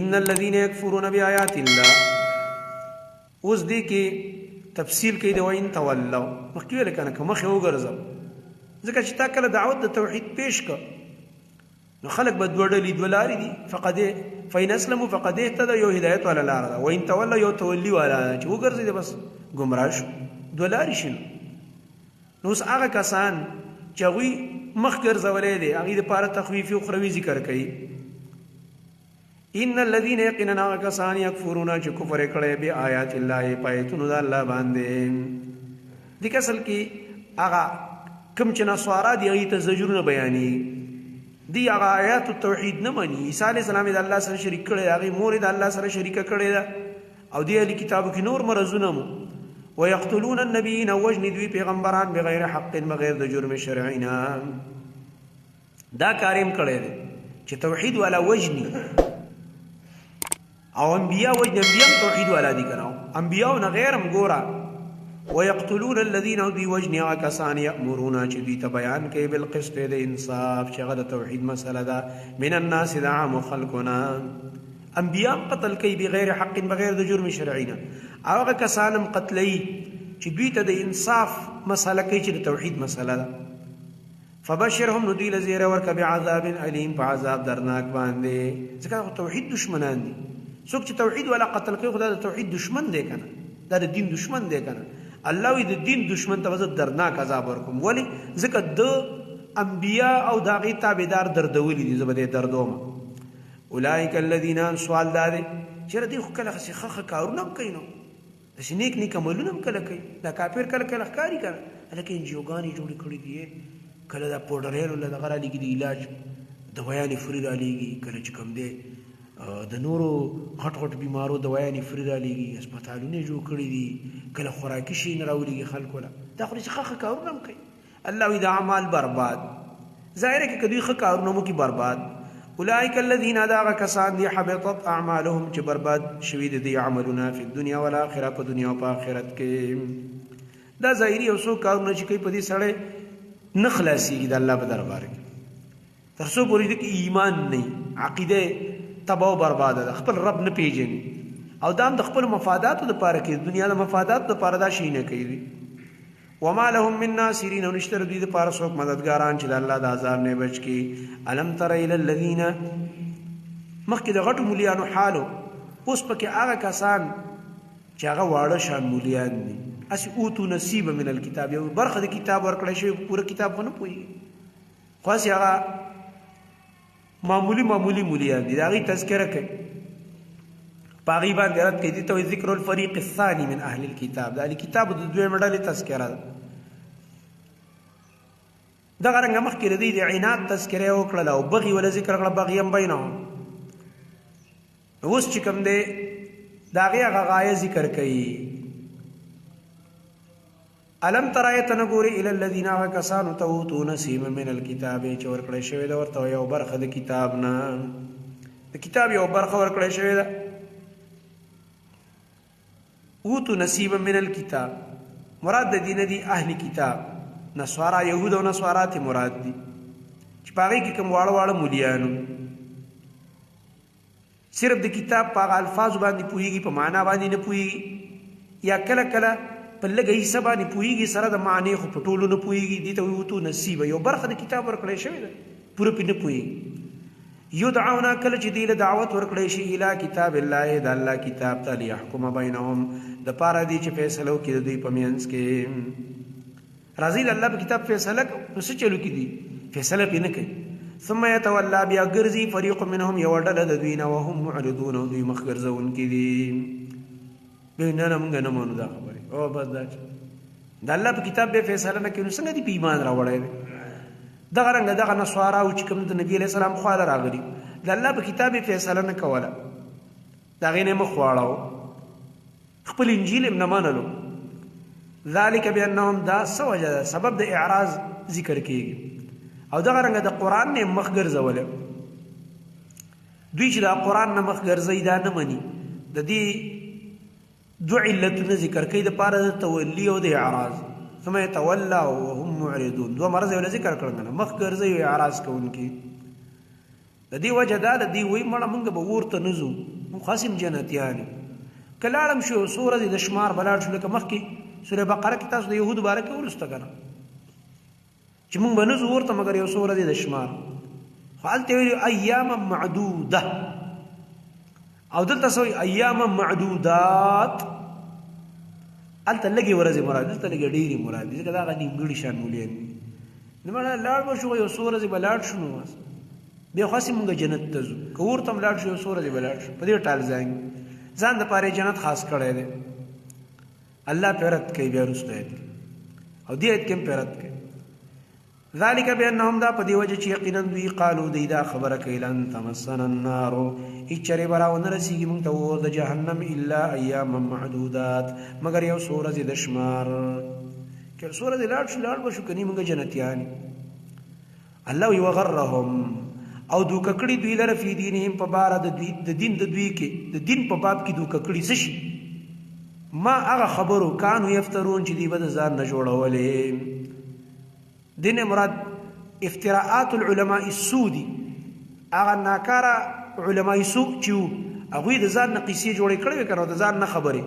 ان الذين يكفرون بآيات الله اوس دې کې تفصیل کوي د وین تولوا مخکې ویل کنه که مخې وګرځو ځکه چې تا کله دعوت د توحید پیش کړ نو خلق به دوه ډلې دوه لارې دي فإن اسلموا فقد اهتدوا یو هدایت والا لاره ده وإن تولوا یو تولی والا ده چې وګرځي بس ګمراه شو دوه لارې شي نو اوس هغه کسان چې هغوی مخ ګرځولی دی هغوی دپاره تخویفي اخروي ذکر کوي ان الذين يقيننا هغه کسان یکفرون چې کفر یې کړی بآیات الله په آیتونو د الله باندې دې اصل کې هغه کوم چې نصارا دي هغوی ته زجرونه بیانېږي دی هغه آیات التوحید نه مني عیسی علیه السلام د الله سره شریک کړی هغې مور یې د الله سره شریکه کړې ده او دې اهلي کتابو کې نور مرضونه مو ويقتلون النبیین وجنې دوی پیغمبران بغیر حق بغیر د جرم شرعي نه دا کار یې کړی دی چې توحید والا وجني او انبیاء وجني انبیاء توحید والا دي که انبیاء نه غیر هم ګوره ويقتلون الذين دوی وجني هغه کسان یأمرون چې دوی ته بیان کوي بالقسط د انصاف چې هغه د توحید مسله ده من الناس د عامو خلقنا انبیاء قتل کوي بغیر حق بغیر د جرم شرعي نه هغه کسان هم قتلوي چې دوی ته د انصاف مسله کوي چې د توحید مسله ده فبشرهم نو دوی له زیری ورکړه بعذاب علیم په عذاب درناک باندې ځکه توحید دشمنان دي څوک چې توحید والا قتل کوي خو دا د توحید دشمن دی که نه دا د دین دشمن دی که نه الله وی د دین دشمن ته زه درناک عذاب ورکوم ولې ځکه د انبیا او د هغې تابعدار دردولي دي زه به دې دردوم اولئک الذین سوال دا دی چېرې دوی خو کله ښه ښه کارونه هم کوي نو داسې نیک نیک عملونه هم کله کوي دا کافر کله کله ښکاري که نه هلکه انجیوګانې جوړې کړي دي کله دا پوډرینو له دغه رالیږي د علاج دوایانې فري رالیږي کله چې کوم دی د نورو غټ غټ بیمارو دوایانې فري رالیږي هسپتالونه یې جوړ کړي دي کله خوراکي شي نه راولیږي خلکو له دا خو ښه ښه کارونه هم کوي الله وایي دا اعمال برباد ظاهره کې که دوی ښه کارونه مو کې برباد اولئک الذین دا هغه کسان دي حبطت اعمالهم چې برباد شوي د دوی عملونه فی الدنیا والآخره په دنیا او په آخرت کې دا ظاهري یو څو کارونه چې کوي په دې سړی نه خلاصېږي د الله په دربار کې تر څو پورې چې ایمان نه عقیده تباہ و برباده ده خپل رب نه پیژني او دا هم د خپلو مفاداتو دپاره کوي د دنیا د مفاداتو دپاره دا شی نه کوي وما لهم من ناصرین او نشته دوی دپاره څوک مددګاران چې د الله د عذاب نه بچ کړي الم تر الی الذین مخکې د غټو مولیانو حالو اوس پکې هغه کسان چې هغه واړه شان مولیان دي هسې اوتو نصیب من الکتاب یو برخه د کتاب ورکړی شوی پوره کتاب خو نه پوهېږي خو هسې هغه معمولی مولیان دي د هغې تذکره کوي په هغې باندې رد کوي دې ته وایي ذکر الفریق الثاني من اهل الکتاب د اهل کتابو د دویمه ډلې تذکره ده دغه رنګه مخکې د دوی د عناد تذکره یې وکړله او بغي وله ذکر کړه بغیم بینهم اوس چې کوم دی د هغې هغه غایه ذکر کوي الم تر آیت نه ګورې الی الذین هغه کسانو ته اوتو نصیبا من الکتاب چې ورکړی شوې ده ورته یو برخه د کتاب نه د کتاب یو برخه ورکړی شوې ده اوتو نصیبا من الکتاب مراد د دې نه دي اهل کتاب نصارا یهود او نصارا ته مراد دي چې په هغې کې کوم واړه واړه مولیانو صرف د کتاب په هغه الفاظو باندې پوهېږي په معنا باندې نه پوهېږي یا کله کله په لږه حصه باندې پوهېږي سره د معنې خو په ټولو نه پوهېږي دې ته وایي اوتو نصیبه یو برخه د کتاب ورکړی شوې ده پوره پرې نه پوهېږي یدعونا کله چې دوی له دعوت ورکړی شي الی کتاب الله د الله کتاب ته لیحکم بینهم دپاره دی چې فیصله وکړي د دوی په منځ کې راځي د الله په کتاب فیصله نو څه چلو کې دي فیصله پرې نه کوي ثم یتولا بیا ګرځي فریق منهم یوه ډله د دوی نه وهم معرضون او دوی مخ ګرځونکي دي نه نه موږ نه منو دا خبرې او بس دا د الله په کتاب به فیصله نه کوي نو څنګه دي په ایمان راوړی دی دغه رنګه دغه نصارا او چې کوم د نبي علیه السلام خواله راغلي د الله په کتاب یې فیصله نه کوله د هغې نه یې مخ واړاو خپل انجیل یې نه منلو ذلک بانهم دا څه وجه ده سبب د اعراض ذکر کیږي او دغه رنګه د قرآن نه مخ ګرځولی دوی چې د قرآن نه مخ ګرځوي دا نه مني د دې دو علتونه ذکر کوي دپاره د تولی او د اعراض ثم یتولا وهم معرضون دوه مرض یې وله ذکر کړل مخ ګرځوي او اعراض کوونکي د دې وجه دا ده دوی وایي مړه موږ به اور ته نه ځو موږ خاصم جنتیان یو که لاړم شو څو ورځې د شمار به لاړ شو لکه مخکې سورې بقره کې تاسو د یهودو باره کې ولوسته که نه چې موږ به نه ځو اور ته مګر یو څو ورځې د شمار خو هلته ویلي ایاما معدوده او دلته څه وایي ایاما معدودات هلته لږې ورځې مراد دلته لږې ډېرې مراد دي ځکه دا هغه نیمګړي شان مولیان دي نو مړه لاړ به شو یو څو ورځې به لاړ شو نو بیا خو هسې مونږ جنت ته ځو که اور ته هم لاړ شو یو څو ورځې به لاړ شو په دې ټال ځای ځان دپاره یې جنت خاص کړی دی الله پرې رد کوي بیا وروسته آیت کې او دې آیت کې هم پرې رد کوي ذلک بانهم دا په دې وجه چې یقینا دوی قالو دوی دا خبره کوي لن تمسنا النار هېڅ چرې به راونه رسېږي مونږ ته اور د جهنم الا ایاما معدودات مګر یو څو ورځې د شمار که څو ورځې لاړ شو لاړ به شو که نه مونږ جنتیان الله وی وغرهم او دوکه کړي دوی لره فی دینهم په باره د دین د دوی کې د دین په باب کې دوکه کړي څه شي ما هغه خبرو کانو یفترون چې دوی به د ځان نه جوړولې دین مراد افتراءات العلماء السودي هغه ناکاره علماء سوء چې وو هغوی د ځان نه قیسې جوړې کړې وې که نو د ځان نه خبرې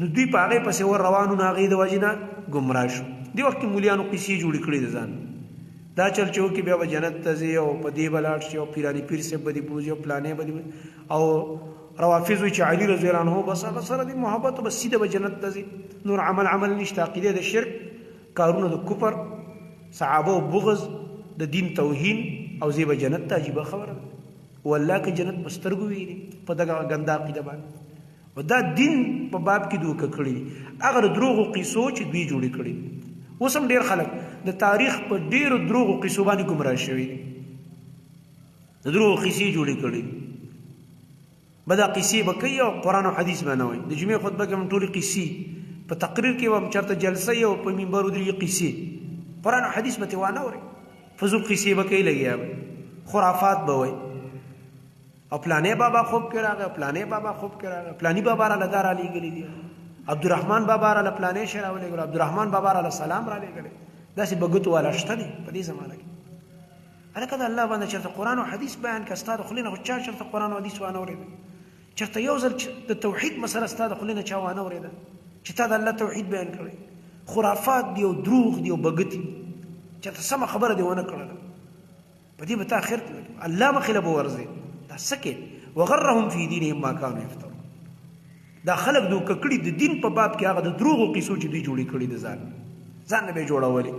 نو دوی په هغې پسې ور روانو نو هغې د وجې نه ګمراه شو دې وخت کې مولیانو قیسې جوړې کړې د ځان دا چل چې وکړي بیا به جنت ته ځي او په دې به لاړ شي او پیراني پیر صاحب به دې بوځي او پلانې به دې او روافظ وایي چې علي رضی الله عنه بس هغه سره دې محبت بس سیده به جنت ته ځي نور عمل نشته عقیده د شرک کارونه د کفر صحابه و بغض د دین توهین او زی به جنت ته عجیبه خبره والله که جنت په سترګو ویني په دغه ګنده عقیده باندې و دا دین په باب کې دوکه کړي هغه د دروغو قیسو چې دوی جوړې کړي اوس هم ډېر خلک د تاریخ په ډېرو دروغو قیسو باندې ګمراه شوي دي د دروغو قیسې جوړې کړي به دا قیسې به کوي او قرآن او حدیث به نه وایي د جمعې خطبه کې هم ټولې قیسې په تقریر کې به هم چېرته جلسه یي او په منبر ودرېږي قیسې قرآن او حدیث به ترې وانه اورئ فضول قیسې به کوي لګیا به خرافات به وایي او پلانې بابا خوب کې راغی پلانې بابا خوب کې راغی پلاني بابا راله دا رالیږلي دي عبدالرحمن بابا راله پلانې شی راولېږلو عبدالرحمن بابا راله سلام رالیږلی داسې به ګوتو والا شته دي په دې زمانه کې هلکه د الله باندې چېرته قرآن او حدیث بیان که ستا د خولې نه خو چا چېرته قرآن او حدیث وانه اورېده چېرته یو ځل د توحید مسله ستا د خولې نه چا وانه اورېده چې تا د الله توحید بیان کړی خرافات دي او دروغ دي او بګتي چېرته سمه خبره دې ونه کړله په دې به تا خیر الله مخې له به ورځې دا څه کې وغرهم فی دینهم ما کانوا یفترون دا خلک دوکه کړي د دین په باب کې هغه د دروغو قیسو چې دوی جوړې کړي د ځان نه به یې جوړولې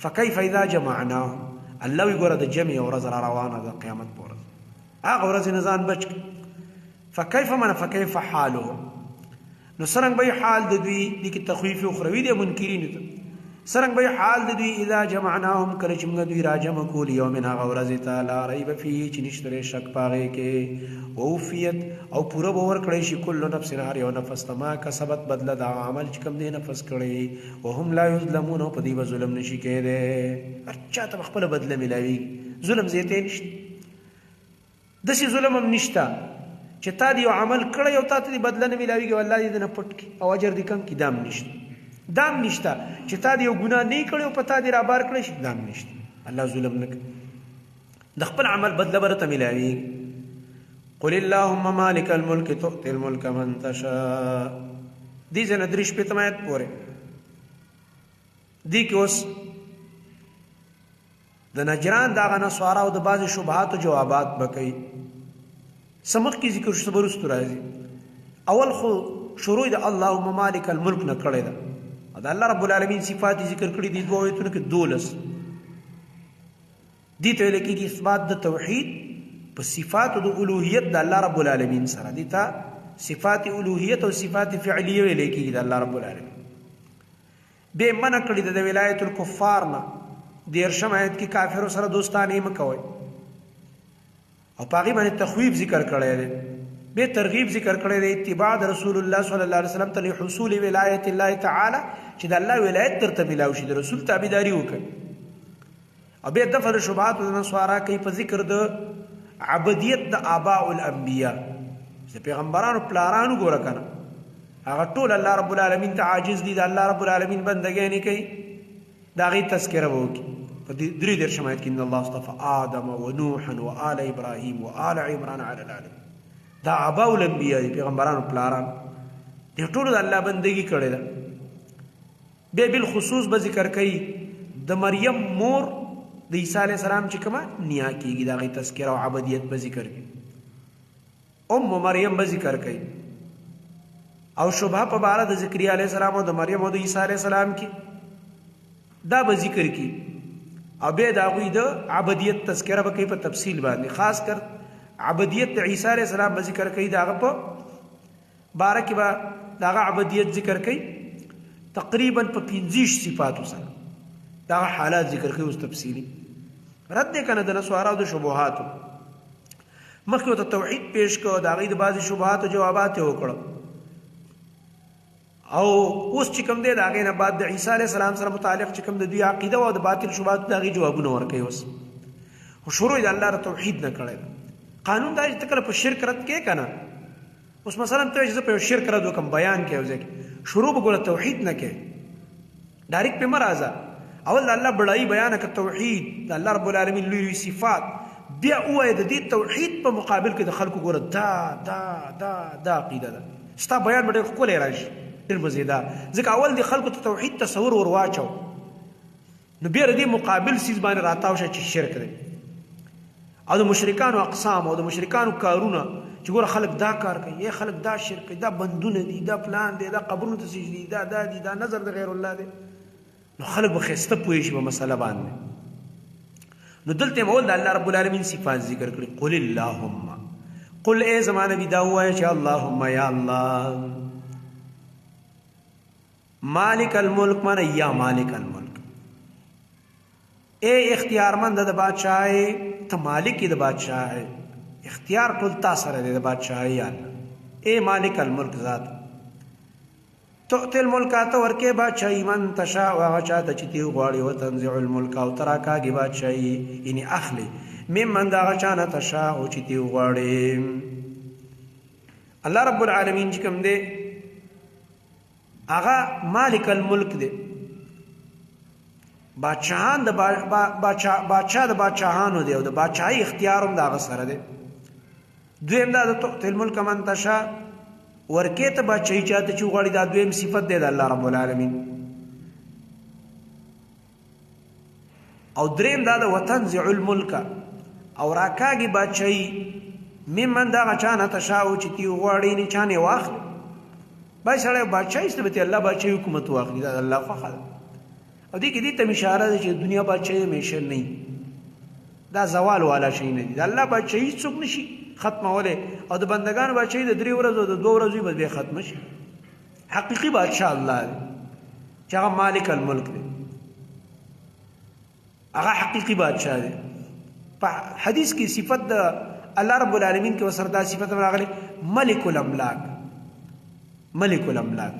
فکیف اذا جمعناهم الله وی ګوره د جمع یو ورځ را روانه ده قیامت په ورځ هغه ورځ نه ځان بچ فکیف من فکیف حالهم نو څرنګه به حال د دوی دې کې تخویف اخروي دی منکرینو ته څرنګه به حال د دوی اذا جمعناهم کله چې موږ دوی راجمع کول یوم هغه ورځې ته لا ریب فیه چې نشته شک په هغې کې ووفیت او پوره به ورکړی شي کل نفس هر یو نفس ته ما کسبت بدله د هغه عمل چې کوم دی نفس کړی وهم لا یظلمون او په دې به ظلم نشي کېدی هر چا ته به خپله بدله میلاویږي ظلم زیاتی نشته داسې ظلم هم نشته چې تا دې یو عمل کړی او تا ته دې بدله نه میلاویږي او الله دې نه پټ کړي او اجر دې کم کړي دام نشته دام نشته چې تا دې یو ګناه نه کړی او په تا دې رابار کړی شي دام نشته الله ظلم نه کوي د خپل عمل بدله به راته میلاویږي قل اللهم مالک الملک تؤتی الملک من تشاء دې ځای نه درې شپېتم آیت پورې دې کې اوس د نجران د هغه نصاراو د بعضې شبهاتو جوابات به کوي څه مخکې ذکر شو څه به وروستو راځي اول خو شروع د اللهم مالک الملک نه کړې ده د الله رب العالمین صفات ذکر کړي دي دوه آیتونو کې 12 دې ته ویل کېږي اثبات د توحید په صفاتو د الوهیت د الله رب العالمین سره دې ته صفات الوهیت او صفات فعلیه ویل کېږي د الله رب العالمین بې منع کړي د ولایت الکفار نه 13 آیت کې کافرو سره دوستانه مه کوئ او په هغې باندې تخویف ذکر کړی دی بے ترغیب ذکر کړی دی اتباع د رسول الله صلی الله علیه وسلم ته لحصول ولایت الله تعالی چې د الله ولایت درته میلاو شي د رسول تابعداري وکړي او بیا دفع د شبهاتو د نصارا کوي په ذکر د عبدیت د آباء الانبیاء د پیغمبرانو پلارانو ګوره که نه هغه ټول الله رب العالمین ته عاجز دي د الله رب العالمین بندګۍ نه کوي د هغې تذکره به وکړي په درې دېرشم آیت کې ان الله اصطفى آدم ونوحا وآل ابراهیم وآل عمران علی العالمین. دا آباء الانبیاء دي، پیغمبرانو پلاران دې ټولو د الله بندګي کړې ده. بیا بالخصوص به ذکر کوي د مریم مور د عیسی علیه السلام چې کومه نیا کېږي، د هغې تذکره او عبدیت به ذکر کوي. ام مریم به ذکر کوي او شبهه په باره د ذکریا علیه السلام او د مریم او د عیسی علیه السلام کې دا به ذکر کوي. او بیا د هغوی د عبدیت تذکره به کوي په تفصیل باندې، خاص کر عبدیت د عیسی علیه السلام به ذکر کوي، د هغه په باره کې به د هغه عبدیت ذکر کوي تقریبا په 25 صفاتو سره. دا حالات ذکر کوي اوس تفصیلي رد دی کنه د نسوارو د شبهاتو. مخکې ورته توحید پیش کړو، د هغوی د بعضې شبهاتو جوابات یې وکړه، او اوس چې کوم دی د هغې نه بعد د عیسی علیه السلام سره متعلق چې کوم د دوی عقیده او د باطل شبهاتو د هغې جوابونه ورکوي. اوس خو شروع یې د الله د توحید نه کړی ده. قانون دا چې ته کله په شرک رد کوې که نه، اوس مثلا ته چې زه په یو شرک رد وکړم بیان کې یو ځای کې، شروع به ګوره توحید نه کوې، ډایرکټ پې مه راځه. اول د الله بډایي بیانه که توحید د الله رب العالمین لوی لوی صفات، بیا ووایه د دې توحید په مقابل کې د خلکو ګوره دا عقیده ده، ستا بیان به ډېر ښکلی راشي، ډېر مزېدار. ځکه اول د خلکو ته توحید تصور ور واچو، نو بیا د دې مقابل څیز باندې راتاو شه چې شرک دی او د مشرکانو اقسام او د مشرکانو کارونه چې ګوره خلک دا کار کوي، خلک دا شرک کوي، دا بندونه دي، دا پلان دی، دا قبرونو ته سجدي، دا دي، دا نظر د غیر الله دی، نو خلک به ښایسته پوه شي په مسله باندې. نو دلته یې اول د الله رب العالمین صفات ذکر کړي. قل اللهم، قل ای زما نبي دا ووایه چې اللهم یا الله، مالک الملک مانا یا مالک الملک، اے اختیارمند د بادشاہی، ته مالک د بادشاہی، اختیار ټول تا سره دی د بادشاہی. یا الله اے مالک الملک ذات، تؤتی الملک ته ورکې بادشاہی من تشاء، هغه چاته چې تی غواړي، وتنزع الملک او ته راکاږي بادشاہی، یعنې اخلي ممن د هغه چا نه تشاء چې تی غواړي. الله رب العالمین چې کوم دی هغه مالک الملک دی، بادشاہان د بادشاہ د بادشاہانو دی او د بادشاہی اختیار هم د هغه سره دی. دویم دا د تؤتی الملک من تشاء، ورکې ته بادشاہي چاته چې وغواړي، دا دویم صفت دی د الله رب العالمین. او دریم دا د وتنزع الملک، او راکاږي بادشاہي ممن د هغه چا نه تشاء چې تی وغواړي، نه چا نه واخلي. باید سړی بادشاہي ایسته به تی الله بادشاہي حکومت واخلي، دا د الله خوښه ده. او دې کې دې ته اشاره ده چې دنیا بادشاہي همیشه نه وي، دا زوال والا شی نه دي. د الله بادشاہي څوک نشي ختمولی، او د بندګانو بادشاہي د 3 ورځو د 2 ورځو به بیا ختمه شي. حقیقي بادشاہ الله دی چې هغه مالک الملک دی، هغه حقیقي بادشاہ دی. په حدیث کې صفت د الله رب العالمین کې ورسره دا صفت راغلی ملک الاملاک، ملک الاملاک،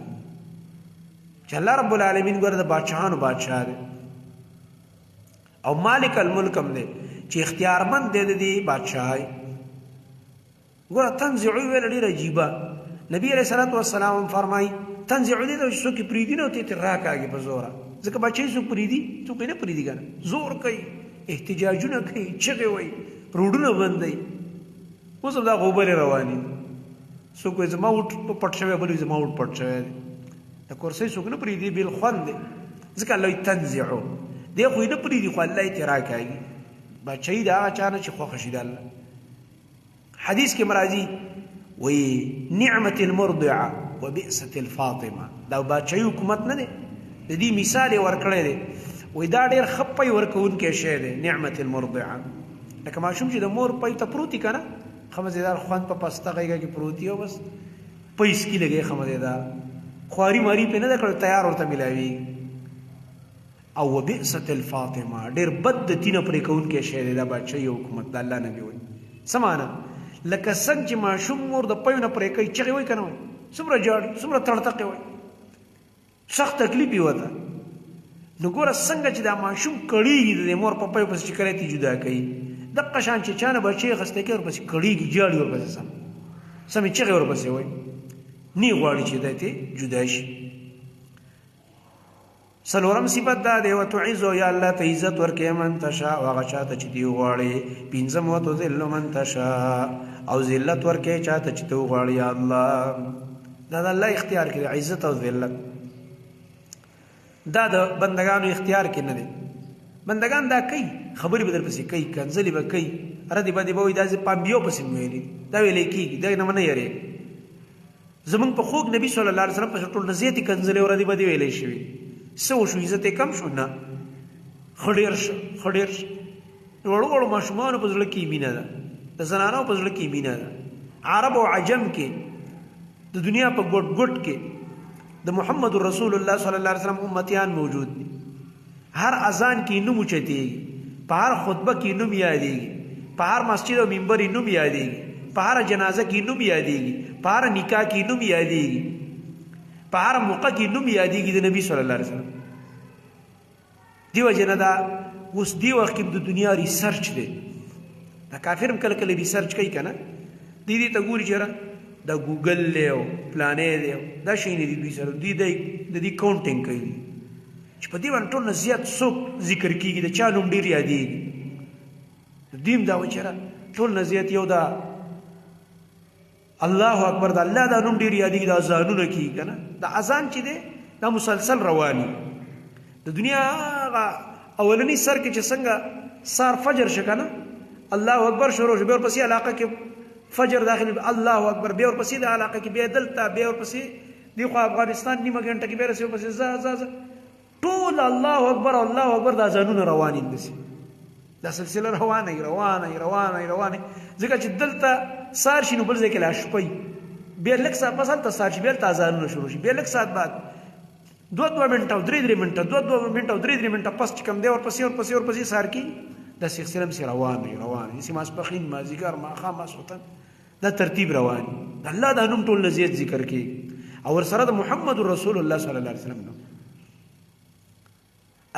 چې الله رب العالمین ګوره د بادشاهانو بادشاہ دی. او مالک الملک هم دی چې اختیارمند دی د دې بادشاهۍ. ګوره تنزع ویل ډېر عجیبه، نبی علیه الصلاة والسلام هم فرمایي تنزع دې ته چې څوک یې پرېږدي نه او ته یې راکاږي په زوره، ځکه بادشاهي څوک پرېږدي؟ څوک یې نه پرېږدي که نه، زور کوي، احتجاجونه کوي، چغې وایي، روډونه بندوي. اوس هم دا غوبلې روانې دي، څوک وایي زما وټ پټ شوی، بل وایي زما وټ پټ شوی دی. د کرسۍ څوک نه پرېږدي بالخوند دی، ځکه الله یې تنزعو دی خو یې نه پرېږدي، خو الله یې ترې راکاږي. بادشاهي د هغه چا نه چې خوښه شي د الله. حدیث کې مرازي وایي نعمت المرضعه وبئست الفاطمه، دا بادشاهي حکومت نه دی، د دې مثال یې ورکړی دی. وایي دا ډېر ښه پی ورکوونکی شی دی، نعمت المرضعه. لکه ماشوم چې د مور پی ته پروت وي که نه، ښه مزېدار خوند په پسته غېږه کې پروت وي او بس پی سکي لګوي، ښه مزېدار خواري ماري پې نه ده کړې، تیار ورته میلاوېږي. او وبئست الفاطمه، ډېر بد د تینه پرې کوونکی شی دی دا بادشاهي حکومت، د الله نبي وایي. څه معنی؟ لکه څنګه چې ماشوم مور د پیو نه پرې کوي، چغې وایي که نه وایي، څومره جاړي، څومره تړتقې وایي، سخت تکلیف یې وته. نو ګوره څنګه چې دا ماشوم کړېږي د دې مور په پیو پسې چې کله یې جدا کوي، دقه شان چې چا نه بچی اخیستی کوي ورپسې کړېږي، جاړي ورپسې سمې چغې ورپسې وایي، نه غواړي چې دی ته جدا شي. سلورم صفت دا دی وتعز یا الله ته عزت ورکې من تشاء هغه چاته چې دی وغواړي. پنځم وتذل من تشاء او ذلت ورکې چاته چې دی وغواړي یا الله. دا د الله اختیار کې عزت او ذلت دا د بندگانو اختیار کې نه دی. بندگان دا کوي خبرې به درپسې کوي کنځلې به کوي ردې بدې به وایي دا پامبیو پسې مې ویلي دا ویلی کېږي دا نه نه یېرېږي. زمونږ په خوږ نبي صلی الله علیه وسلم پسې ټول نه زیاتې کنځلې او ردې بدې ویلی شوي. څه وشو عزت یې کم شو؟ نه ښه ډېر شه ښه ډېر شه. د وړو وړو ماشومانو په زړه کې مینه ده د زنانو په زړه کې مینه ده. عرب او عجم کې د دنیا په ګوټ ګوټ کې د محمد رسول الله صلی الله علیه وسلم امتیان موجود دي. هر اذان کې نوم اوچتېږي په هر خطبه کې نوم یادېږي په هر مسجد او منبر نوم یادېږي په هر جنازه کې نوم یادېږي په هر نکاح کې نوم یادېږي په هر موقع کې نوم یادېږي د نبی صلی الله علیه وسلم. دیو جن دا اوس دی وخت کې د دنیا ریسرچ دی. دا کافر هم کله کله ریسرچ کوي که نه دې ته ګوري چې دا ګوګل دی او پلانې دی دا شی نه دي دوی سره دوی د دې کاونټینګ کوي چې په دې باندې ټول نه زیات څوک ذکر کېږي د چا نوم ډېر یادېږي. دوی هم دا وایي چې ټول نه زیات یو دا الله اکبر د الله دا نوم ډېر یادېږي دا اذانونه کېږي که نه دا اذان چې دی دا مسلسل رواني. د دنیا هغه اولني سر کې چې څنګه سار فجر شه که نه الله اکبر شروع شو بیا ورپسې علاقه کې فجر داخل الله اکبر بیا ورپسې د علاقه کې بیا دلته بیا ورپسې دی خو افغانستان نیمه ګنټه کې بیا رسې ورپسې ځه ټول الله اکبر الله اکبر دا اذانونه رواني داسې دا سلسله روانه ځکه چې دلته سار شي نو بل ځای کې لا شپی بیا لږ ساعت پس هلته سار شي بیا هلته اذانونه شروع شي بیا لږ ساعت بعد 2 منټه او 3 منټه 2 منټه او 3 منټه پس چې کوم دی ورپسې سار کې دا سلسله مې روان داسې ماسپښین مازدیګر ماښام ماسخوتن دا ترتیب روان د الله دا نوم ټول نه زیات ذکر کېږي او ورسره د محمد رسول الله صلی الله علیه وسلم نوم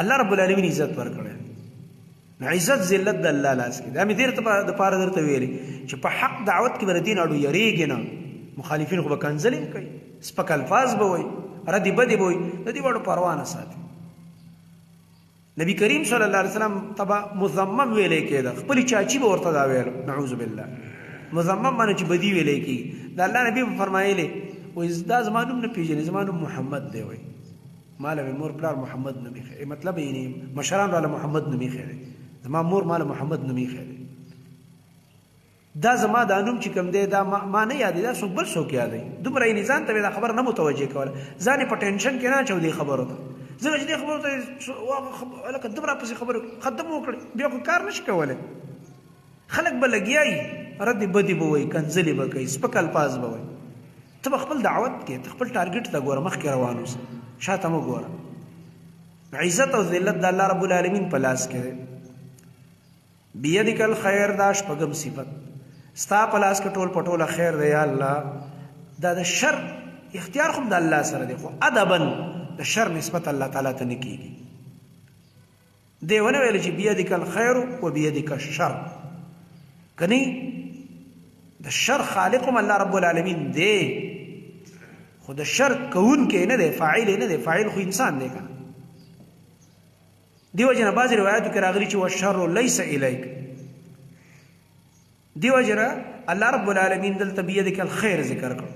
الله رب العالمین عزت ورکړی. عزت ذلت د الله لاس کې دا مې دې دپاره درته ویلي چې په حق دعوت کې به د دین اړو یریږي نه. مخالفین خو به کنځلې کوي سپک الفاظ به وایي ردې بدې به وایي د دې واړو پروا نه ساتي. نبی کریم صلی الله علیه وسلم تبا مذمم ویلې کېده خپلې چاچي به ورته دا ویل نعوذ بالله مذمم باندې چې بدي ویلې کېږي د الله نبي به فرمایلی وایي دا زما نوم نه پېژنې زما نوم محمد دی وایي ماله مې مور پلار محمد نوم ایښی مطلب یعنې مشران راله محمد نوم ایښی دی زما مور ماله محمد نوم ایښی دی دا زما دا نوم چې کوم دی دا ما نه یادې دا څوک بل څوک یادوي دومره یې ځان ته دا خبره نه متوجه کوله ځان یې په ټینشن کې نه اچو دې خبرو ته ځکه چې دې خبرو ته لکه دومره پسې خبرې ختم وکړي بیا خو کار نشي کولی خلک به لګیایي ردې بدې به وایي کنځلې به کوي سپک الفاظ به وایي ته به خپل دعوت کې ته خپل ټارګېټ ته ګوره مخکې روان اوسه شاته مه ګوره. عزت او ذلت د الله رب العالمین په لاس کې دی. بیدک الخیر دا شپږم صفت ستا په لاس کې ټول په ټوله خیر دی یا الله. دا د شر اختیار خو د الله سره دی خو ادبا د شر نسبت الله تعالی ته نه کېږي. دی ونه ویل چې بیدک الخیر و بیدک الشر کنی د شر خالق هم الله رب العالمین دی خو د شر کوونکی نه دی فاعل نه دی فاعل خو انسان دی کنه. دیو جنا بعض روایتو کې راغلي چې والشر ليس الیک دیو جنا الله رب العالمین دلته بیدک الخیر ذکر کړ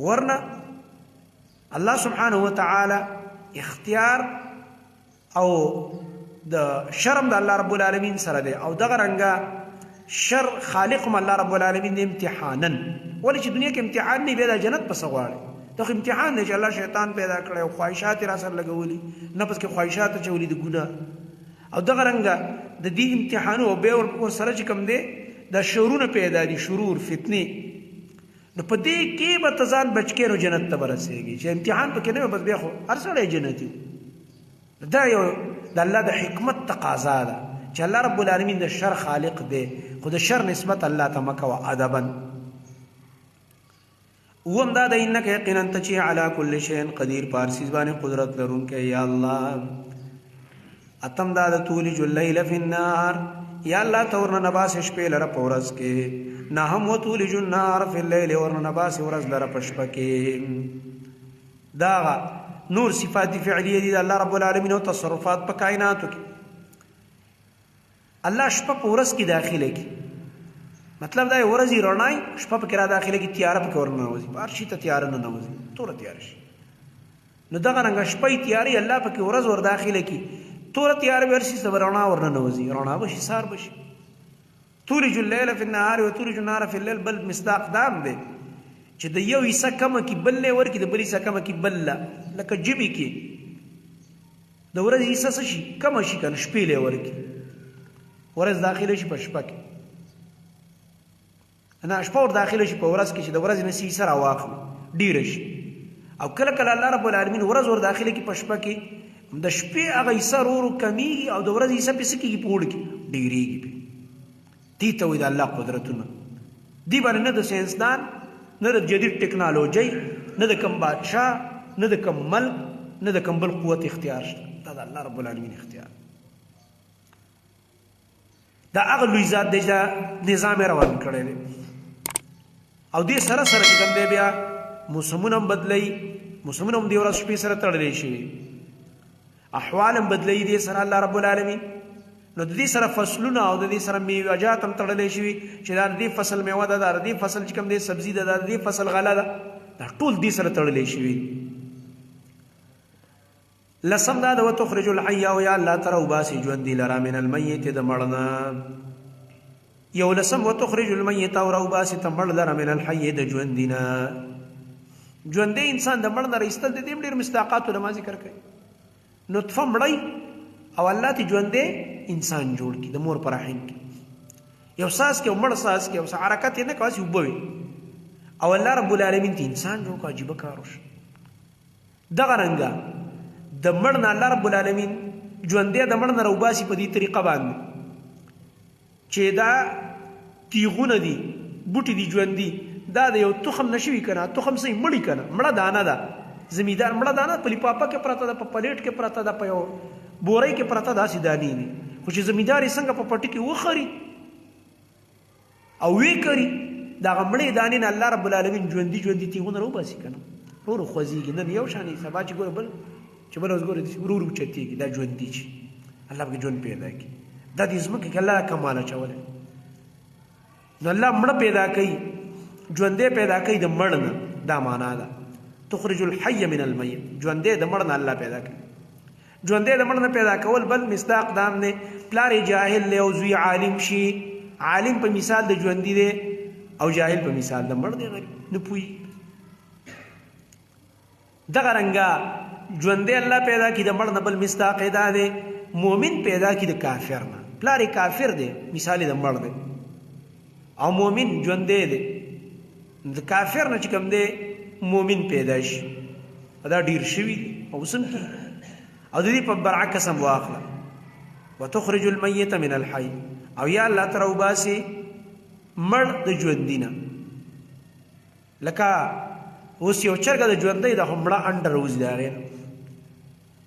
ورنه الله سبحانه وتعالى اختیار او د شرم د الله رب العالمین سره دی او دغه رنګه شر خالقم الله رب العالمین امتحانا ولی چې دنیا کې امتحان نه بیا د جنت پس غواړي دا امتحان دی چې الله شیطان پیدا کړی او خواهشات را سره لګولي نفس کې خواهشات چولي د ګناه او دغه رنګه د دې امتحانو او به ور سره چې کوم دی د شرورونه پیدا دي شرور فتنې نو په دې کې به تزان بچ کې نو جنت ته ورسېږي چې امتحان پکې نه بس بیا خو هر سړی جنتي دا یو د الله د حکمت تقاضا ده چې الله رب العالمین د شر خالق دی خو د شر نسبت الله ته مه کوه ادبا. اوم دا د انک یقینا ته چې علی کل شیء قدیر پارسیز باندې قدرت لرونکی یا الله. اتم دا د تولج اللیل فی النار یا الله ته ورنه نباس شپې لره په ورځ کې نه هم وتولج النار فی اللیل ورنه نباس ورځ لره په شپه کې دا نور صفات فعلیه دي د الله رب العالمین او تصرفات په کائناتو کې الله شپه په ورځ کې داخله کی مطلب دا ورځي رڼای شپه په کې را داخله کی تیار په کور نه وځي بار شي ته تیار نه وځي ټول تیار شي نو دغه رنګ شپه تیاری الله په کې ورځ ور داخله کی ټول تیار ورشي سبرنا ورنه نه وځي رڼا بشي سار بشي تولج الليل في النهار وتولج النهار في الليل بل مصداق دام دی چې د یو حصہ کم کی بل ور کی د بل حصہ کم کی بل لکه جبی کی د ورځ حصہ شي کم شي کنه شپې له ور کی ورځ داخله شي په شپه کې انا شپه ور داخله شي په ورځ کې چې د ورځ نه سي سره واخلي ډیر شي او کله کله الله رب العالمین ورځ ور داخله کې په شپه کې د شپې هغه حصہ ورو کمی او د ورځ حصہ په سکه کې پوړ کې ډیریږي دي ته وي د الله قدرتونه دی باندې نه د ساينسدان نه د جدید ټکنالوژي نه د کم بادشاه نه د کم ملک نه د کم بل قوت اختیار شته دا د الله رب العالمین اختیار دا هغه لوی ذات دی چې نظام روان کړی دی او دې سره سره چې کوم دی بیا موسمونه هم بدلوي موسمونه هم دې ورځ شپې سره تړلی شوي احوال هم بدلوي دې سره الله رب العالمین نو د دې سره فصلونه او د دې سره میوه‌جات هم تړلی شوي چې دا د دې فصل میوه ده دا د دې فصل چې کوم دی سبزي ده دا د دې فصل غله ده دا ټول دې سره تړلی شوي لسم دا د وتخرج الحي او یا الله تعالی وباسي ژوندي لرا من المیت د مړنا یو لسم وتخرج المیت او وباسي ته مړ لرا من الحي د ژوندینا ژوندې انسان د مړ نه راستل د دې ډېر مستحقات علما ذکر کوي نطفه مړی او الله ته ژوندې انسان جوړ کی د مور پر رحم کې یو ساس کې مړ ساس کې او حرکت نه کوي وبوي او الله رب العالمین ته انسان جوړ کو عجیب کاروش دغه رنګه د مړ نه الله رب العالمین ژوندې د مړ نه روباسي په دې طریقه باندې چې دا تیغونه دي بوټي دي ژوندې دا د یو تخم نشوي کنه تخم سي مړی کنه مړه دانه ده زمیدار مړه دانه په لیپاپا کې پراته ده په پلیټ کې پراته ده په یو بورای کې پراته ده سیدانی دي خو چې زمیدار څنګه په پټي کې وخري او وی کری دا غمړې دانې نه الله رب العالمین ژوندې تیغونه روباسي کنه ورو خوځيږي نن یو شانې سبا چې ګور بل چې بل اوس ګورې ورو چتېږي دا ژوندې شي الله به ژوند پیدا کړي دا دې زمکه کې الله کمال اچوله نو الله مړ پیدا کوي ژوندې پیدا کوي د مړ نه دا معنا ده تخرج الحي من الميت ژوندې د مړ نه الله پیدا کوي ژوندې د مړ نه پیدا کول بل مصداق دام نه پلار جاهل له او زوی عالم شي عالم په مثال د ژوندې دی او جاهل په مثال د مړ دی غریب نه پوي دغه رنګه ژوندې الله پیدا کی د مړ نه بل مصداق دا دی مؤمن پیدا کی د کافر نه پلار کافر دی مثال د مړ دی او مؤمن ژوندې دی د کافر نه چې کوم دی مؤمن پیدا شي دا ډیر شوی او سم کی او د دې په برعکس هم واخله وتخرج الميت من الحي او یا الله تعالی وباسي مړ د ژوندینه لکه اوس یو چرګه د ژوندۍ د همړه انډر روز دی هغه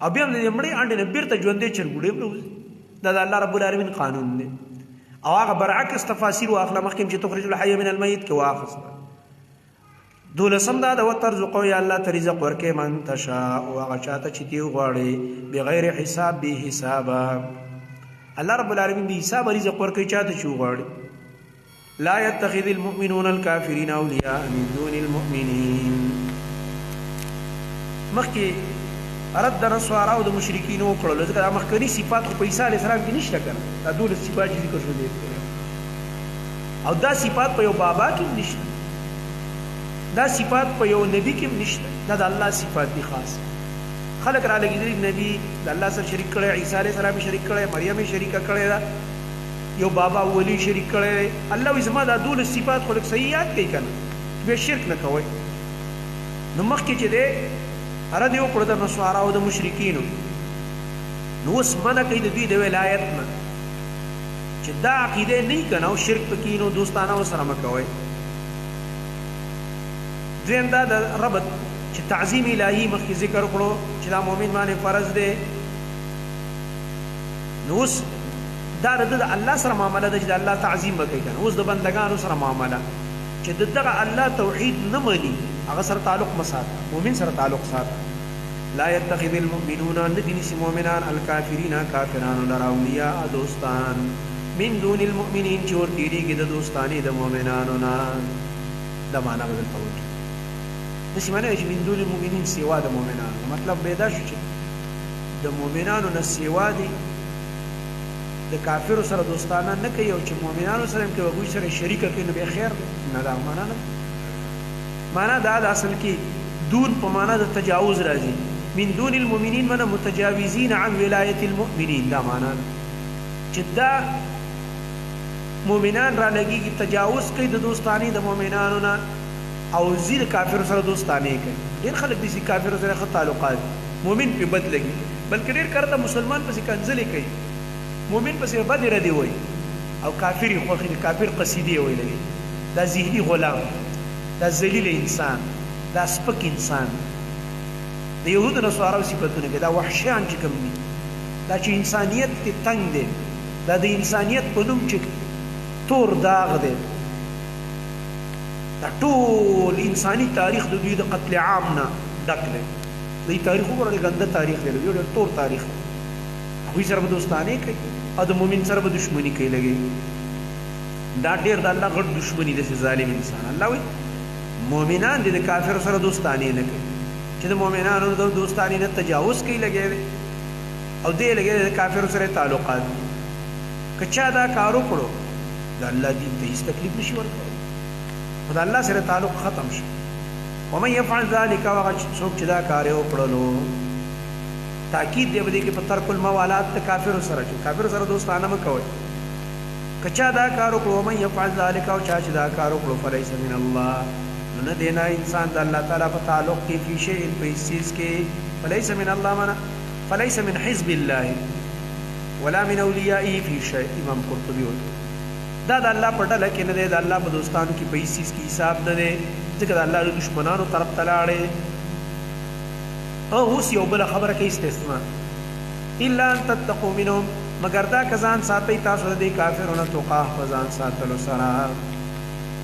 او بیا د مړې انډې نه بیرته ژوندۍ چرګوړې روز دا د الله رب العالمین قانون دی او هغه برعکس تفاسیر واخله مخکې چې تخرج الحي من الميت کې واخص دولسم دا د وترزق یا الله ته رزق ورکې من تشاء او هغه چاته چې دی غواړي بغیر حساب به حسابا الله رب العالمین به حساب رزق ورکې چاته چې غواړي لا يتخذ المؤمنون الكافرين اولياء من دون المؤمنين مخکې رد د نصارا او د مشرکین وکړل ځکه د مخکنی صفات خو په عیسی علیه السلام کې نشته کنه دا ډول صفات چې ذکر شوی دي او دا صفات په یو بابا کې نشته دا صفات په یو نبی کې نشته دا د الله صفات دي خاص خلق را لګیدل نبی د الله سره شریک کړي عیسی علیه السلام شریک کړي مریم شریک کړي دا یو بابا ولی شریک کړي الله وي زما دا ډول صفات خلق صحیحات کوي کنه به شرک نه کوي نو مخکې چې ده هر دیو کړه د نصارا او د مشرکین نو اوس منه کوي د دې د ولایت نه چې دا عقیده نه کنه او شرک پکې نو دوستانه سره مکوي دریم دا د ربط چې تعظیم الهی مخکې ذکر کړو چې دا مؤمن باندې فرض دی نو اوس دا د الله سره معامله ده چې د الله تعظیم وکړي کنه اوس د بندگانو سره معامله چې دغه الله توحید نه مني هغه سره تعلق مسات مؤمن سره تعلق سات لا يتخذ المؤمنون ندنس مؤمنان الكافرين كافران لرا اولیاء دوستان من دون المؤمنین چور تیریږي د دوستانی د مؤمنانو نه دا معنا بدل پوت نشي معنی چې من دون المؤمنین سوا د مؤمنانو مطلب پیدا شو چې د مؤمنانو نه سوا دي د کافر سره دوستانه نه کوي او چې مؤمنانو سره کې وګوي سره شریک کوي نو به خیر نه دا معنا نه معنا دا اصل کې دون په معنا د تجاوز راځي من دون المؤمنین من متجاوزین عن ولایت المؤمنین دا معنا چې دا مؤمنان را لګي تجاوز کوي د دوستانی د مؤمنانو نه او زیر کافر سره دوستانی کوي ډیر خلک دي چې کافر سره خط تعلقات مؤمن په بد لګي بلکې ډیر کرته مسلمان پسې کنځلې کوي مؤمن پسې بد ردی وای او کافر خوخي کافر قصیدې وای لګي دا ذهني غلام دا ذلیل انسان دا سپک انسان د یهودو نصارو صفاتونه کې دا وحشیان چې کوم دي دا چې انسانیت ته تنگ دی دا د انسانیت په نوم چې تور داغ دی دا ټول انساني تاریخ د دوی د قتل عام نه ډک دی دوی تاریخ وګورئ ګنده تاریخ دی یو ډېر تور تاریخ هغوی سره به دوستانې کوي او د مؤمن سره به دشمني کوي لګي دا ډېر د الله غټ دشمني دی ظالم انسان الله وایي مؤمنان دي د کافر سره دوستانې نه کوي چې د مؤمنانو د دوستانې نه تجاوز کوي لګي او دې لګي د کافر سره تعلقات که چا دا کار وکړو د الله دین ته هیڅ تکلیف نشي ورکولی خو د الله سره تعلق ختم شي ومن یفعل ذلک هغه څوک چې دا کار یې وکړلو تاکید دی په دې کې په ترک الموالات د کافرو سره چې کافرو سره دوستانه مه کوئ که چا دا کار وکړو ومن یفعل ذلک او چا چې دا کار وکړو فلیس من الله نو نه دی نه انسان د الله تعالی په تعلق کې فی شیء په هیڅ چیز کې فلیس من الله معنا فلیس من حزب الله ولا من اولیائه فی شیء امام قرطبی وایي دا د الله په ډله کې نه دی د الله په دوستانو کې په هیڅ چیز کې حساب نه دی ځکه د الله د دشمنانو طرف ته لاړې او اوس یو بله خبره کوي استثنا الا ان تتقوا منهم مگر دا که ځان ساتئ تاسو د دې کافرو نه تقاه په ځان ساتلو سره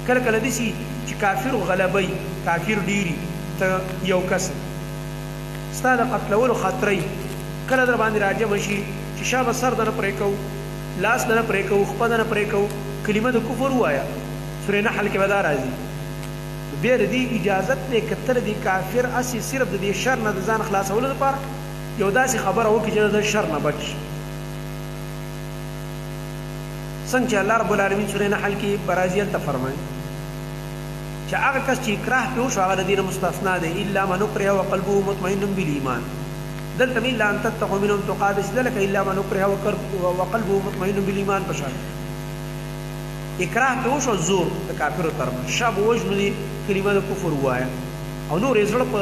کله کله داسې چې کافر غلبوي کافر ډېري ته یو کس ستا د قتلولو خطرې کله در باندې راجمع شي چې شابه سر د نه پرې کوو لاس د نه پرې کوو خپه د نه پرې کوو کلمه د کفر ووایه سورې نحل کې به دا راځي بیا د دې اجازت دی که ته د دې کافر هسې صرف د دې شر نه د ځان خلاصولو لپاره یو داسې خبره وکړي چې د شر نه بچ څنګه چې الله رب العالمین سورې نحل کې برازي هلته فرمایي چې هغه کس چې اکراه پرې وشو هغه د دې نه مستثنا دی الا من اکره وقلبه مطمئن بالایمان دلته الا ان تتقوا منهم تقاه دلته الا من اکره وقلبه مطمئن بالایمان په شان اکراه پرې وشو زور د کافرو طرف شب وجنو دي کلمه د کفر ووایه او نور یې زړه په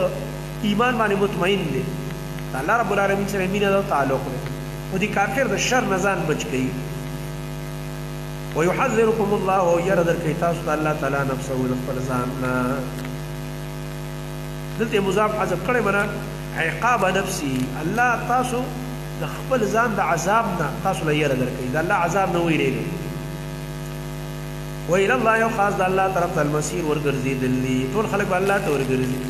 ایمان باندې مطمئن دی الله رب العالمین سره مینه ده تعلق دی او دې کافر د شر نه ځان بچ کوي ويحذركم الله ويرى درکې تاسو ته الله تعالی نفسه د خپل ځان نه دلته مضاف حذف کړی بنا عقاب نفسي الله تاسو د خپل ځان د عذاب نه تاسو له یره درکې د الله عذاب نه ویریږي وإلى الله یو خاص د الله طرف ته المسیر ورګرځېدلي ټول خلک به الله ته ورګرځي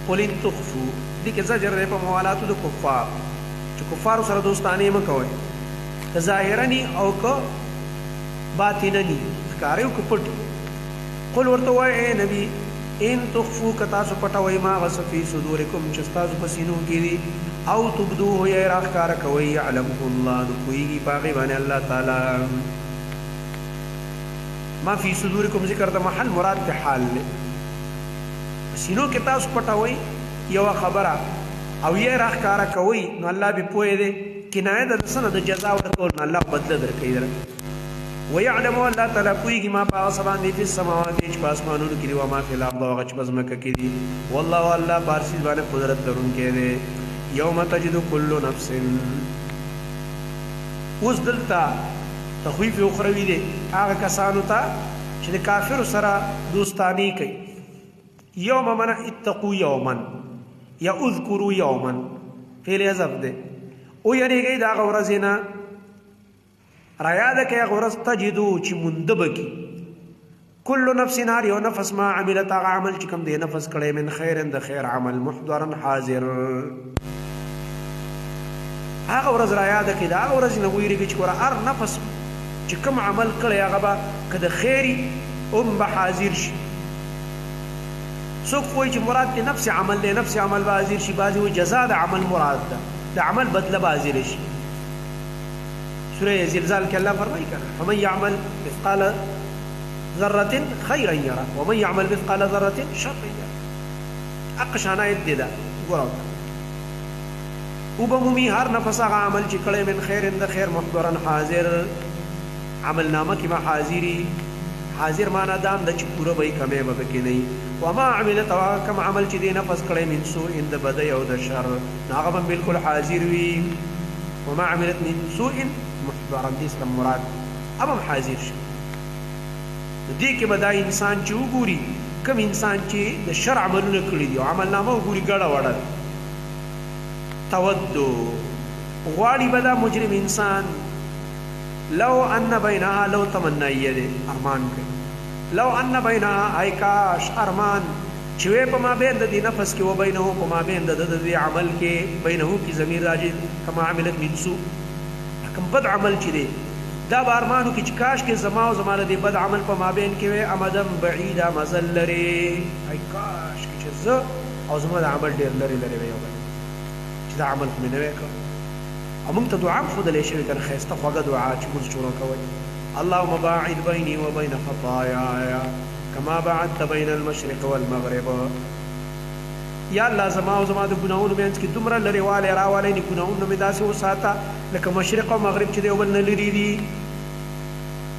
قل ان تخفوا دې کې زجر دی په موالاتو د کفار چې کفارو سره دوستانې مه کوئ که ظاهرني او که باطنني ښکاره او که پټ قل ورته وایه ای نبي ان تخفوا که تاسو پټوئ ما هغه څه فی صدورکم چې ستاسو په سینو کې دي او تبدوه یا یې راښکاره کوئ یعلمه الله نو پوهېږي په هغې باندې الله تعالی ما فی صدورکم ذکر د محل مراد د حال دی سینو کې تاسو پټوئ یوه خبره او یې راښکاره کوئ نو الله بې پوهې دی کنایه ده د څه نه د جزا ورکول نو الله بدله درکوي ويعلم الله تعالی پوهېږي ما په هغه څه باندې فی السماوات چې په اسمانونو کې دي وما فی الارض او هغه چې په ځمکه کې دي والله الله په هر څیز باندې قدرت لرونکی دی یوم تجد کل نفس اوس دلته تخویف اخروي دی هغه کسانو ته چې د کافرو سره دوستاني کوي یوم من اتقوا یوما یا اذکروا یوما فعل حذف دی او یریږئ د هغه ورځې نه را یاده کړئ هغه ورځ تجدو چې مونده به کي کل نفس هر یو نفس ما عملت هغه عمل چې کوم دی نفس کړی من خیر د خیر عمل محضرا حاضر هغه ورځ را یاده کړي د هغه ورځ نه ویرېږي چې ګوره هر نفس چې کوم عمل کړی هغه به که د خیري هم به حاضر شي څوک وایي چې مراد کې نفس عمل دی نفس عمل به حاضر شي بعضې وایي جزا د عمل مراد ده د عمل بدله به حاضر شي سوره زلزال کې الله فرمایي که فمن یعمل مثقال ذره خیرا یره ومن یعمل مثقال ذره شرا یره حق شانایت دی ده ګوره وبمومي هر نفس هغه عمل چې کړی من خیر د خیر محضرا حاضر عمل نامه کې ما حاضری حاضر معنا دام د چې پوره به کمې به پکې نه وما عملت کم عمل چې دی نفس کړی من سوء د بدی او د شر هغه به بالکل حاضر وي وما عملت من سوء محضرا دې سره مراد هم حاضر شي دې کې به دا انسان چې وګوري کوم انسان چې د شر عملونه کړي دي او عمل نامه وګوري ګډه وړه تودو غواړي به دا مجرم انسان لو ان بینها لو تمنا یده ارمان کوي لو ان بینها ای کاش ارمان چې وې په مابین د دې نفس کې و بینه په مابین د دې عمل کې بینه کې ضمیر راځي کما عملت من سوء کوم بد عمل چې دی دا به ارمانو کې چې کاش کې زما او زما د بد عمل په مابین کې وې امدم بعیده مزل لري ای کاش کې چې زه او زما د عمل ډېر لري لري وي چې دا عمل مې نه وکړ او موږ ته دعا ښودلی شوې که ښایسته خوږه دعا چې مونځ شروع کوئ اللهم باعد بیني وبین خطاياي كما بعدت بین المشرق والمغرب یا الله زما او زما د ګناهونو منځ کې دومره لرېوالی راولی نې ګناهونه مې داسې وساته لکه مشرق او مغرب چې د یو بل نه لرې دي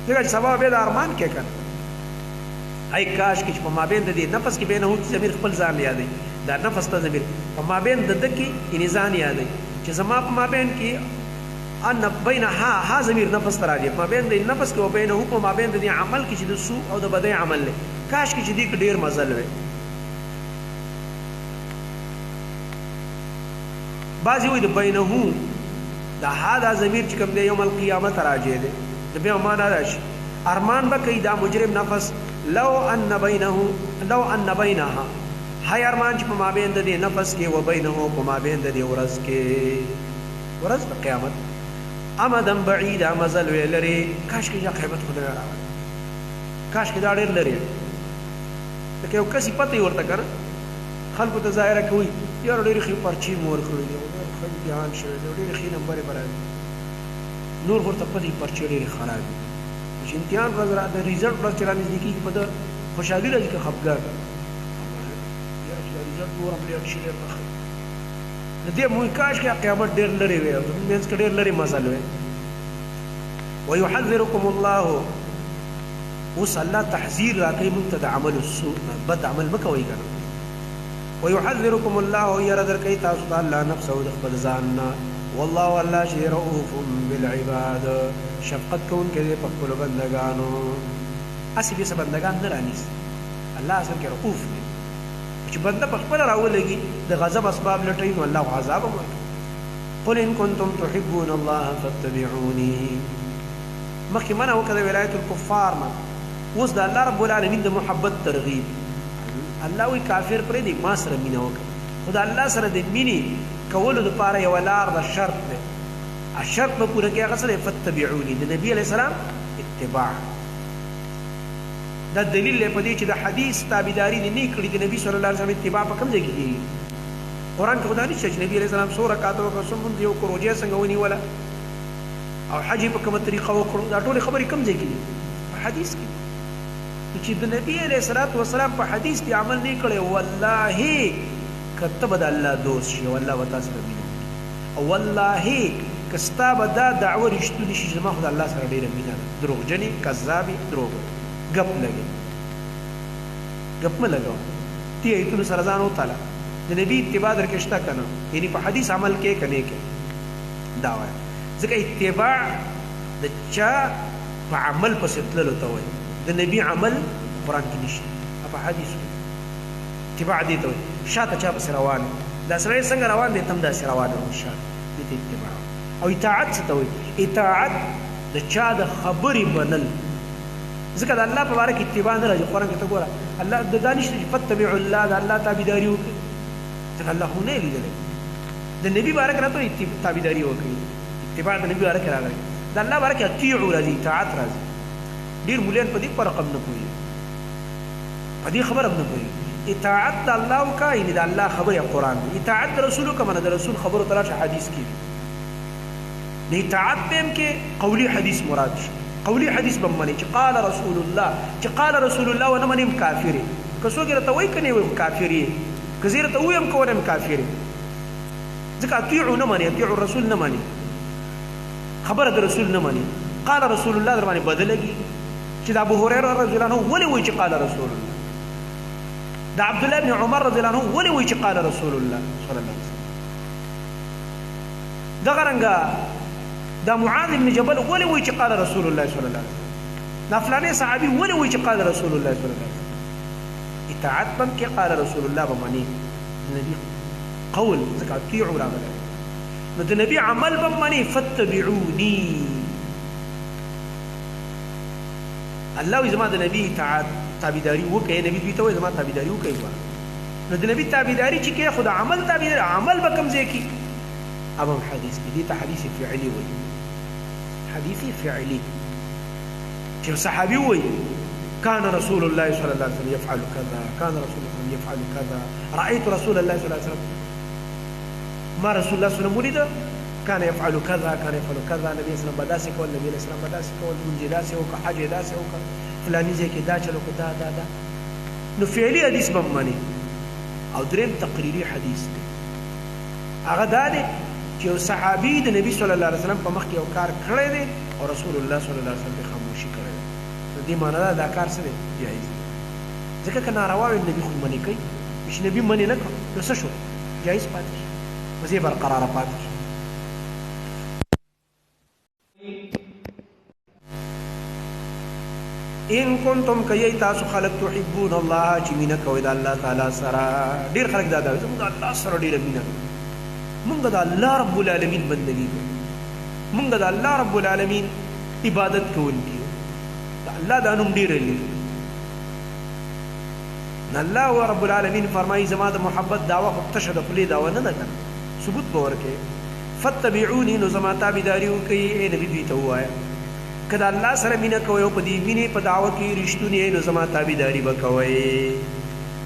ځکه چې سبا بیا د ارمان کې که ای کاش کې چې په مابین د دې نفس کې بینه کې ضمیر خپل ځان یادوي دا نفس ته ضمیر په مابین د ده کې یعنې ځان یادوي چې زما په مابین کې ان بین ها ضمیر نفس ته راځي په مابین د نفس کې او بینه په مابین د دې عمل کې چې د سوء او د بدۍ عمل دی کاش کې چې دې کې ډېر مزل وی بعضې وایي د بینه د ها دا ضمیر چې کوم دی یوم القیامت راجع دی د بیا معنا راشي ارمان به کوي دا مجرم نفس لو ان بینها هاي ارمان چې په مابین د دې نفس کې و بینه په مابین د دې ورځ کې ورځ د قیامت امدن بعیده مزل وی لري کاش کې دا قیامت خو نه راغلی کاش کې دا ډېر لري لکه یو کس یې پته یې ورته که نه خلکو ته ظاهره کوي یاره ډېرې ښې پرچې مې ورکړې دي ډېر ښه امتحان شوی دی ډېرې ښې نمبرې به راځي نور ورته پته یې پرچې ډېرې خراب دي چې امتحان ورځ د ریزلټ ورځ چې را نږدې کېږي په ده خوشحالي راځي که خفګان نورم ډېر شي ډېر ښه د دې موږ کاش کې قیامت ډېر لرې وی او زموږ منځ کې ډېر لرې مزل وی ویحذرکم الله اوس الله تحذیر راکوي موږ ته د عمل السوء بد عمل مه کوئ که نه ویحذرکم الله یره درکوي تاسو ته الله نفسه د خپل ځان نه والله الله چې رؤوف بالعباد شفقت کوونکی دی په خپلو بندګانو هسې بېڅه بندګان نه رانیسي الله اصل کې رؤوف دی چې بنده په خپله راولګي د غضب اسباب لټوي نو الله عذاب هم ورکوي قل ان کنتم تحبون الله فاتبعوني مخکې منع وکړه د ولایت الکفار نه اوس د الله رب العالمین د محبت ترغیب الله وایي کافر پرېږدي ما سره مینه وکړه خو د الله سره د مینې کولو دپاره یوه لار د شرط دی شرط به پوره کړي هغه څه دی فاتبعوني د نبي علیه السلام اتباع دا دلیل دی په دې چې د حدیث تابعداري دې نه کړي د نبي صلی الله علیه وسلم اتباع په کوم ځای کې کېږي قرآن کې خو دا نشته چې نبي علیه السلام څو رکعاته وکړه څو مونځ یې وکړو روژه څنګه ونیوله او حج یې په کومه طریقه وکړو دا ټولې خبرې کوم ځای کې دي په حدیث کې چې د نبي علیه الصلاة وسلام په حدیث کې عمل نه کړی والله که ته به د الله دوست شي او الله به تا سره مینه وکړي او والله که ستا به دا دعوه رښتونې شي چې زما خو د الله سره ډېره مینه ده دروغجنې کذابې دروغ گپ لگے گپ میں لگاؤ تی ایتونو سره ځان وتاله د نبی اتباع درکشته کنه یعنی په حدیث عمل کې کنه کې دا وایي ځکه اتباع د چا په عمل پسې تللو ته وایي د نبی عمل قرآن کې نشته په حدیث کې اتباع دې ته وایي شاته چا پسې روان دا سړی څنګه روان دی تم داسې روان وي شاته دې ته اتباع او اطاعت څه ته وایي اطاعت د چا د خبرې منل ځکه د الله په باره کې اتباع نه راځي قرآن کې ته ګوره الله د دانش فتبعوا الله د الله تابعداري وکړي ځکه الله خو نه لیدلی د نبي باره کې راته تابعداري وکړي اتباع د نبي باره کې راغلی د الله باره کې اطیعوا راځي اطاعت راځي ډېر مولیان په دې فرق هم نه پوهېږي په دې خبره هم نه پوهېږي اطاعت د الله وکړه یعنې د الله خبرې قرآن دی اطاعت د رسول وکړه مانه د رسول خبرو ته راشه حدیث کې د اطاعت به هم کې قولي حدیث مراد شي قولي حدیث به منې چې قال رسول الله چې قال رسول الله ونه منې هم کافر یې که څوک یې راته وایي که نه وایي کافر یې که زه یې راته ووایم که ونه هم کافر یې ځکه اطیعو نه منې اطیعو رسول نه منې خبره د رسول نه منې قال رسول الله در باندې بده لګي چې د ابو هريره رضی الله عنه ولې وایي چې قال رسول الله د عبد الله بن عمر رضی الله عنه ولې وایي چې قال رسول الله صلی الله علیه وسلم دغه رنګه دا معاذ بن جبل ولې وایي چې قال رسول الله صلی الله علیه وسلم دا فلانه صحابي ولې وایي چې قال رسول الله صلی الله علیه وسلم اطاعت بم کې قال رسول الله بمني نبی قول ځکه اطیعوا راغلی نو د نبی عمل بم مني فتبعوني الله وي زما د نبی اطاعت تابعداري وکړئ نبی دوی ته وایي زما تابعداري وکړئ نو د نبی تابعداري چې کوي خو د عمل تابعداري عمل به کوم ځای کې اب هم حدیث کې دې ته حدیث فعلي وایي حدیث فعلي چې صحابي وایي كان رسول الله صلى الله عليه وسلم يفعل كذا كان رسول الله صلى الله عليه وسلم يفعل كذا رأيت رسول الله صلى الله عليه وسلم ما رسول الله صلى الله عليه وسلم ولد كان يفعل كذا كان يفعل كذا النبي صلى الله عليه وسلم بداسي کول نبی صلی الله علیه وسلم بداسي کول منځ داسې وکړه حج داسې وکړه فلاني ځای کې دا چلو دا دا دا نو فعلي حدیث به مني او دریم تقریري حدیث دی هغه دا دی چې یو صحابي د نبی صلی الله علیه وسلم په مخ کې یو کار کړی دی او رسول الله صلی الله علیه وسلم یې خاموشي کړی دی نو دې معنا ده دا کار څه دی جایز دی ځکه که ناروا وي نبي خو منې کوي چې نبي منې نه کړ نو څه شو جایز پاتې شي وزې برقراره پاتې شي ان کنتم کئی تاسو خلق تحبون الله چې مینه کوئ د الله تعالی سره ډېر خلک دا کوي زموږ د الله سره ډېره مینه موږ د الله رب العالمین بندګي کوو موږ د الله رب العالمین عبادت کوونکي یو د الله دا نوم ډېر لري الله رب العالمین فرمایي زما د محبت دعوه خو تشه د خولې دعوه نه ده که ثبوت به ورکړې فاتبعوني نو زما تابعداري وکړئ ای نبي دوی ته ووایه که د الله سره مینه کوئ او په دې مینې په دعوه کې رښتونې نو زما تابعداري به کوئ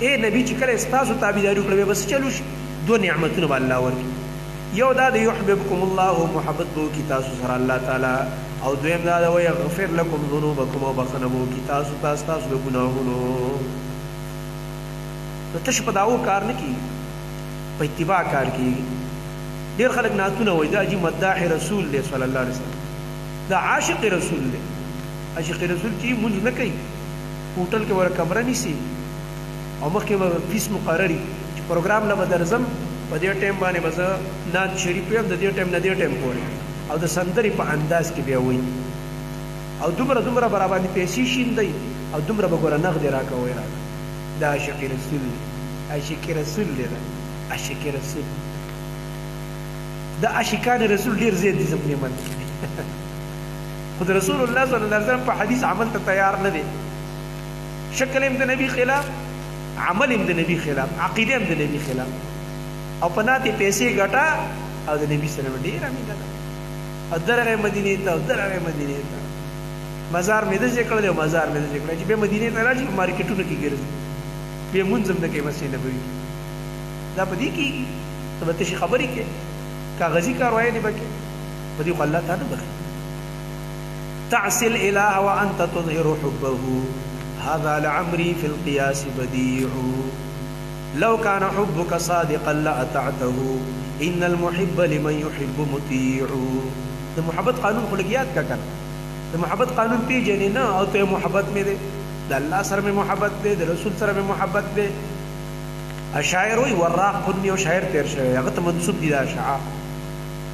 ای نبي چې کله ستاسو تابعداري وکړه بیا به څه چلو شي دوه نعمتونه به الله ورکړي یو دا د یحببکم الله محبت به وکړي تاسو سره الله تعالی او دویم دا د ویغفر لکم ذنوبکم او بخښنه به وکړي تاسو ته ستاسو د ګناهونو نو تش په دعوو کار نه کېږي په اتباع کار کېږي ډېر خلک نعتونه وایي دا عجیب مداح رسول دی صلی الله علیه وسلم دا عاشق رسول دی عاشق رسول چې مونږ نه کوي هوټل کې ور کمره نیسي او مخکې به فیس مقرري چې پروګرام نه به درځم په دې ټایم باندې به زه نعت شریف یم د دې ټایم نه دې ټایم پورې او د سندرې په انداز کې بیا وایي او دومره دومره به راباندې پیسې شیندئ او دومره به ګوره نغدې راکوئ راکړه دا عاشق رسول دی عاشق رسول دی دا عاشق رسول دا عاشقان رسول ډېر زیات دي زموږ منځ خو د رسول الله صلی الله علیه وسلم په حدیث عمل ته تیار نه دی شکل هم د نبی خلاف عمل هم د نبی خلاف عقیده هم د نبی خلاف او په ناتې پیسې ګټه او د نبی سره ډېره مینه ده او درغې مدینې ته او درغې مدینې ته مزار مې داسې کړی دی او مزار مې داسې کړی چې بیا مدینې ته راشي په مارکېټونو کې ګرځي بیا مونځ هم نه کوي مسجد نبوي دا په دې کېږي ته به تشې خبرې کوې کاغذي کاروایانې به کوې په دې خو الله تا نه بخي تعصي الإله وأنت تظهر حبه هذا لعمري في القياس بديع لو كان حبك صادقا لأطعته إن المحب لمن يحب مطيع د محبت قانون خو لږ یاد کا کنه د محبت قانون پیژنې نه او ته محبت مې دی د الله سره مې محبت دی د رسول سره مې محبت دی اشاعر وایي وراق خود یو شاعر تیر شوی هغه ته منسوب دي دا اشعار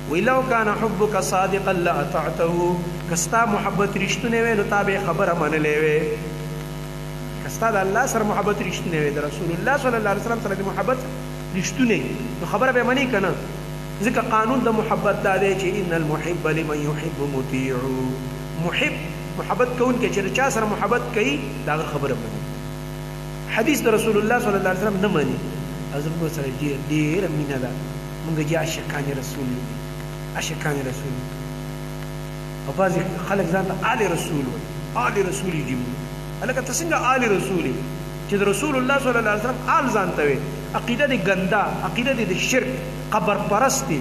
ولو كان حبك صادقا لأطعته کستا محبت رښتونی وی نو تا به خبره منلې وی کستا د الله سره محبت رښتونی وی د رسول الله صلی الله علیه وسلم سره د محبت رښتونی نو خبره به منی کنه ځکه قانون د محبت دا دی چې ان المحب لمن يحب مطيع محب محبت کون کې چې چا سره محبت کوي دا خبره مني حدیث د رسول الله صلی الله علیه وسلم نه مني حضرت کو سره ډېر مینا ده مونږ چې عاشقان رسول عاشقان رسول او بعض خلک ځان ته آل رسول آل رسول دي الکه تاسو څنګه آل رسول چې رسول الله صلی الله علیه وسلم آل ځان ته وي عقیده دي ګندا عقیده دي شرک قبر پرستی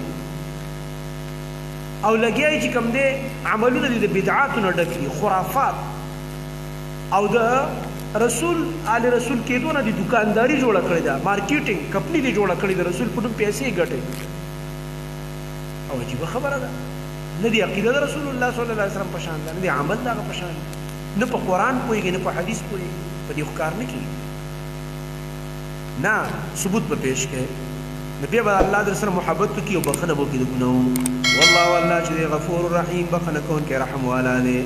او لګیای چې کوم دي عملونه دي بدعاتو نه ډکې خرافات او د رسول آل رسول کېدونه دي دکانداری جوړه کړې ده مارکیټینګ کمپنی دي جوړه کړې ده رسول په نوم پیسې ګټي او عجیب خبره ده نه دي عقیده د رسول الله صلی الله علیه وسلم په شان ده نه دي عمل دا په شان نه په قران پوهیږي نه په حدیث پوهیږي په دې ښکار نه کیږي نه ثبوت په پیش کې نبی به الله در سره محبت کی او بخنه وکړي د ګناو والله والله چې غفور رحیم بخنه کون کې رحم والا دی